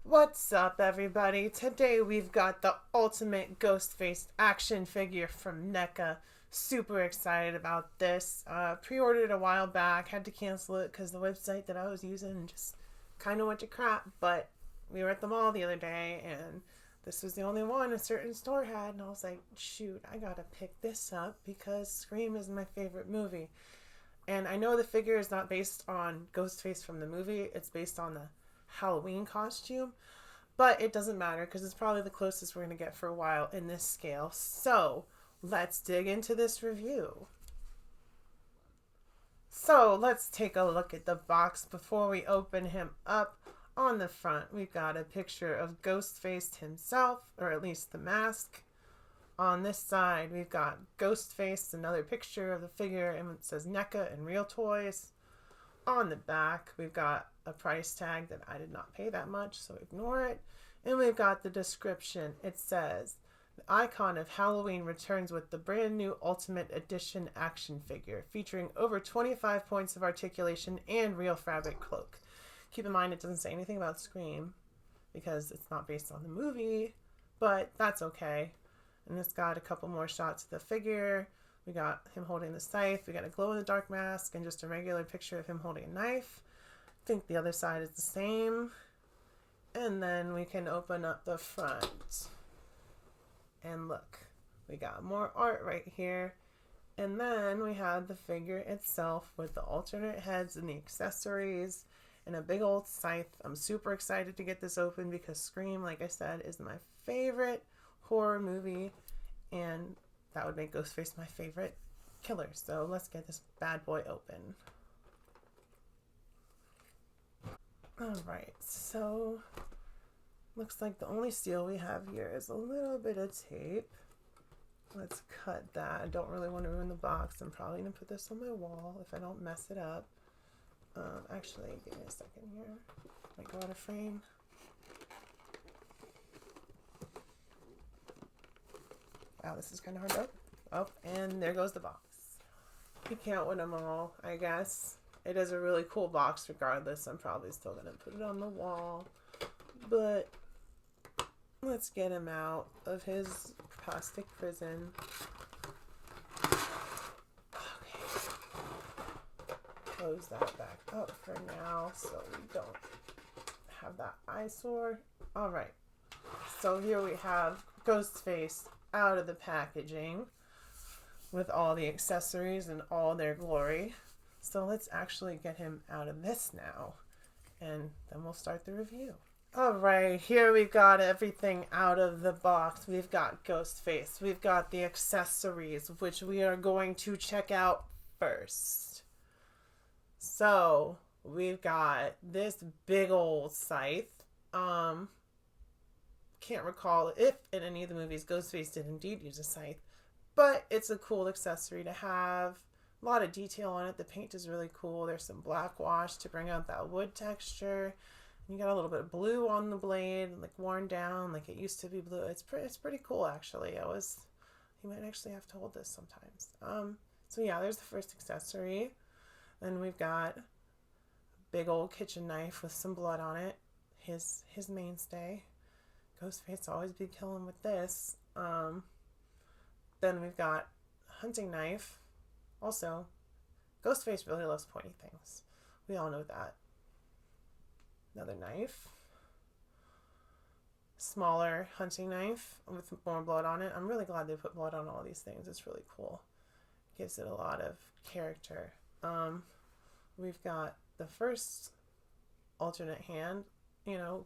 What's up, everybody? Today we've got the ultimate ghost-faced action figure from Neca. Super excited about this. Pre-ordered a while back, had to cancel it because the website that I was using just kind of went to crap. But we were at the mall the other day and this was the only one a certain store had, and I was like, shoot, I gotta pick this up because Scream is my favorite movie. And I know the figure is not based on Ghostface from the movie, it's based on the Halloween costume, but it doesn't matter because it's probably the closest we're going to get for a while in this scale. So let's dig into this review. So let's take a look at the box before we open him up. On the front, we've got a picture of Ghostface himself, or at least the mask. On this side, we've got Ghostface, another picture of the figure, and it says Neca and Real Toys. On the back, we've got a price tag that I did not pay that much, so ignore it. And we've got the description. It says, the icon of Halloween returns with the brand new Ultimate Edition action figure, featuring over 25 points of articulation and real fabric cloak. Keep in mind, it doesn't say anything about Scream, because it's not based on the movie, but that's okay. And it's got a couple more shots of the figure. We got him holding the scythe. We got a glow-in-the-dark mask and just a regular picture of him holding a knife. I think the other side is the same. And then we can open up the front. And look, we got more art right here. And then we have the figure itself with the alternate heads and the accessories and a big old scythe. I'm super excited to get this open because Scream, like I said, is my favorite horror movie. And that would make Ghostface my favorite killer. So let's get this bad boy open. Alright, so looks like the only seal we have here is a little bit of tape. Let's cut that. I don't really want to ruin the box. I'm probably going to put this on my wall if I don't mess it up. Actually, give me a second here. Might go out of frame. Wow, this is kind of hard to open. Oh, and there goes the box. You can't win them all, I guess. It is a really cool box regardless. I'm probably still going to put it on the wall. But let's get him out of his plastic prison. Okay. Close that back up for now so we don't have that eyesore. Alright. So here we have Ghostface out of the packaging with all the accessories and all their glory. So let's actually get him out of this now and then we'll start the review. Alright, here we've got everything out of the box. We've got Ghostface, we've got the accessories, which we are going to check out first. So we've got this big old scythe. Can't recall if in any of the movies Ghostface did indeed use a scythe, but it's a cool accessory to have. A lot of detail on it. The paint is really cool. There's some black wash to bring out that wood texture. You got a little bit of blue on the blade, like worn down, like it used to be blue. It's pretty cool actually. You might actually have to hold this sometimes. So yeah, there's the first accessory. Then we've got a big old kitchen knife with some blood on it. His mainstay. Ghostface always be killing with this. Then we've got a hunting knife. Also, Ghostface really loves pointy things. We all know that. Another knife. Smaller hunting knife with more blood on it. I'm really glad they put blood on all these things. It's really cool. Gives it a lot of character. We've got the first alternate hand.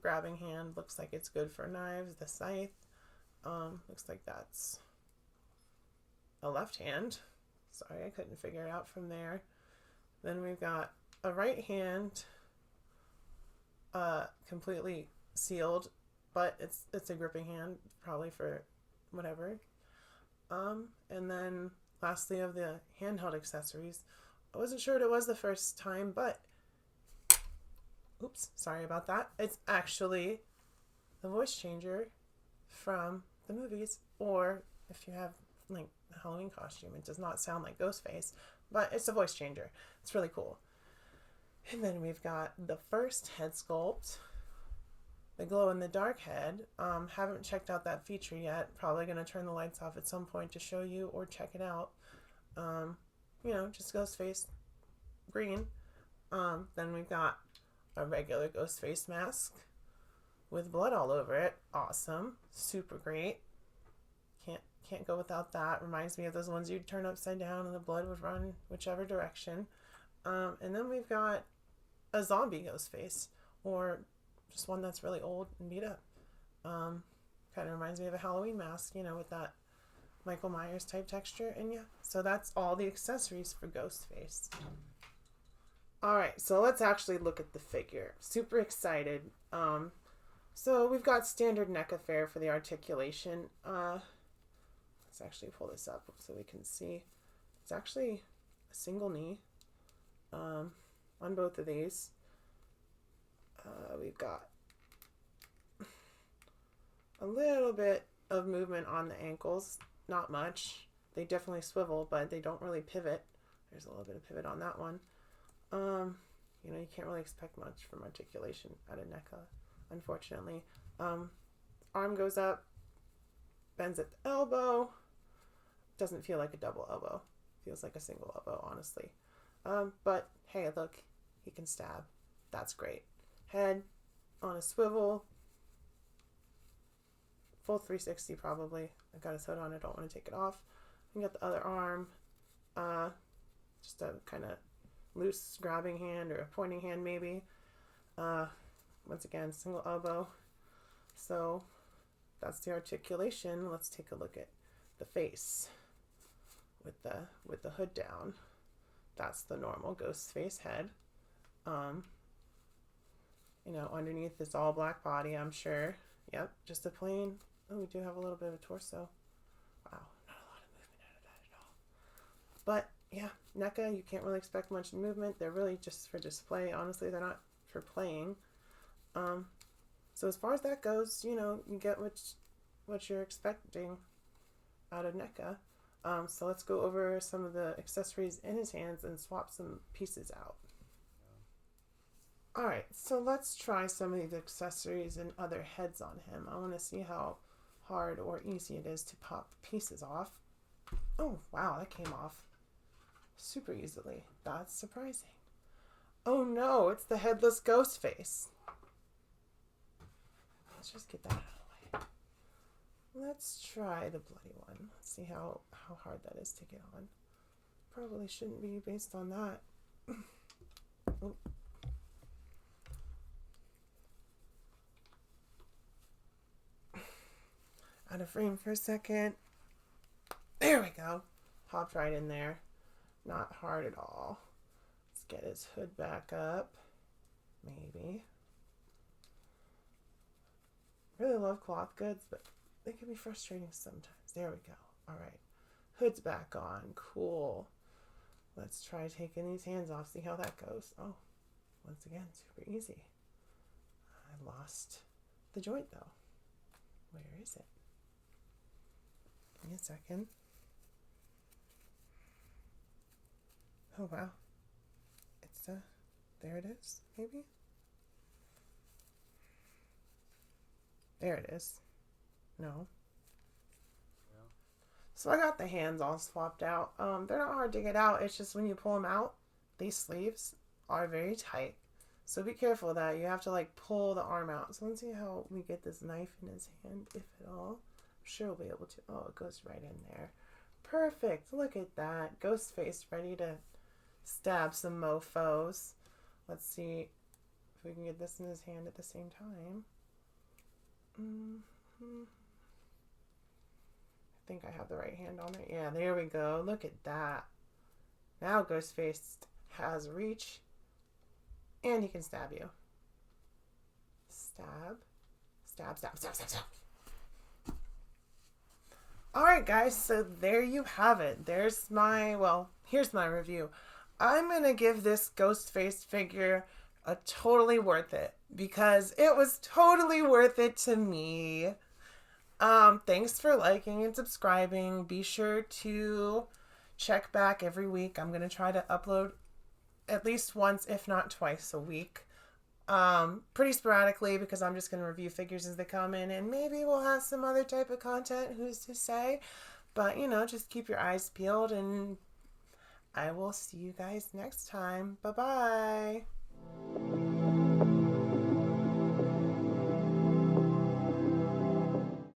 Grabbing hand, looks like it's good for knives. The scythe, looks like that's a left hand. Sorry, I couldn't figure it out from there. Then we've got a right hand, completely sealed, but it's a gripping hand, probably for whatever. And then lastly of the handheld accessories, I wasn't sure what it was the first time, but oops, sorry about that. It's actually the voice changer from the movies, or if you have like the Halloween costume, it does not sound like Ghostface, but it's a voice changer. It's really cool. And then we've got the first head sculpt. the glow-in-the-dark head. Haven't checked out that feature yet. Probably going to turn the lights off at some point to show you or check it out. Just ghost face green. Then we've got a regular ghost face mask with blood all over it. Awesome. Super great. Can't go without that. Reminds me of those ones you'd turn upside down and the blood would run whichever direction. And then we've got a zombie ghost face, or just one that's really old and beat up. Kind of reminds me of a Halloween mask, with that Michael Myers type texture. And yeah, so that's all the accessories for Ghostface. Alright, so let's actually look at the figure. Super excited. So we've got standard Neca fare for the articulation. Let's actually pull this up so we can see. It's actually a single knee on both of these. We've got a little bit of movement on the ankles. Not much. They definitely swivel, but they don't really pivot. There's a little bit of pivot on that one. You can't really expect much from articulation out of Neca, unfortunately. Arm goes up, bends at the elbow. Doesn't feel like a double elbow. Feels like a single elbow, honestly. But hey, look, he can stab. That's great. Head on a swivel. Full 360 probably. I've got his hood on. I don't want to take it off. We got the other arm. Just a kind of loose grabbing hand or a pointing hand maybe. Once again, single elbow. So that's the articulation. Let's take a look at the face with the hood down. That's the normal ghost face head. Underneath this all black body, I'm sure. Yep, just a plain. Oh, we do have a little bit of a torso. Wow, not a lot of movement out of that at all. But yeah, Neca, you can't really expect much movement. They're really just for display. Honestly, they're not for playing. So as far as that goes, you get what you're expecting out of Neca. So let's go over some of the accessories in his hands and swap some pieces out. Alright, so let's try some of these accessories and other heads on him. I want to see how hard or easy it is to pop pieces off. Oh, wow, that came off super easily. That's surprising. Oh no, it's the headless ghost face. Let's just get that out of the way. Let's try the bloody one. Let's see how hard that is to get on. Probably shouldn't be based on that. Oh. Out of frame for a second. There we go. Hopped right in there. Not hard at all. Let's get his hood back up. Maybe. Really love cloth goods, but they can be frustrating sometimes. There we go. Alright. Hood's back on. Cool. Let's try taking these hands off. See how that goes. Oh, once again, super easy. I lost the joint though. Where is it? Give me a second. Oh wow. It's there it is, maybe? There it is. No. Yeah. So I got the hands all swapped out. They're not hard to get out. It's just when you pull them out, these sleeves are very tight. So be careful of that. You have to pull the arm out. So let's see how we get this knife in his hand, if at all. I'm sure we'll be able to. Oh, it goes right in there. Perfect. Look at that. Ghostface ready to stab some mofos. Let's see if we can get this in his hand at the same time. I think I have the right hand on it. Yeah, there we go. Look at that. Now Ghostface has reach and he can stab you. Stab. Stab, stab, stab, stab, stab. Alright guys, so there you have it. Here's my review. I'm going to give this Ghostface figure a totally worth it because it was totally worth it to me. Thanks for liking and subscribing. Be sure to check back every week. I'm going to try to upload at least once, if not twice a week. pretty sporadically, because I'm just going to review figures as they come in, and maybe we'll have some other type of content, who's to say. But, just keep your eyes peeled, and I will see you guys next time. Bye-bye.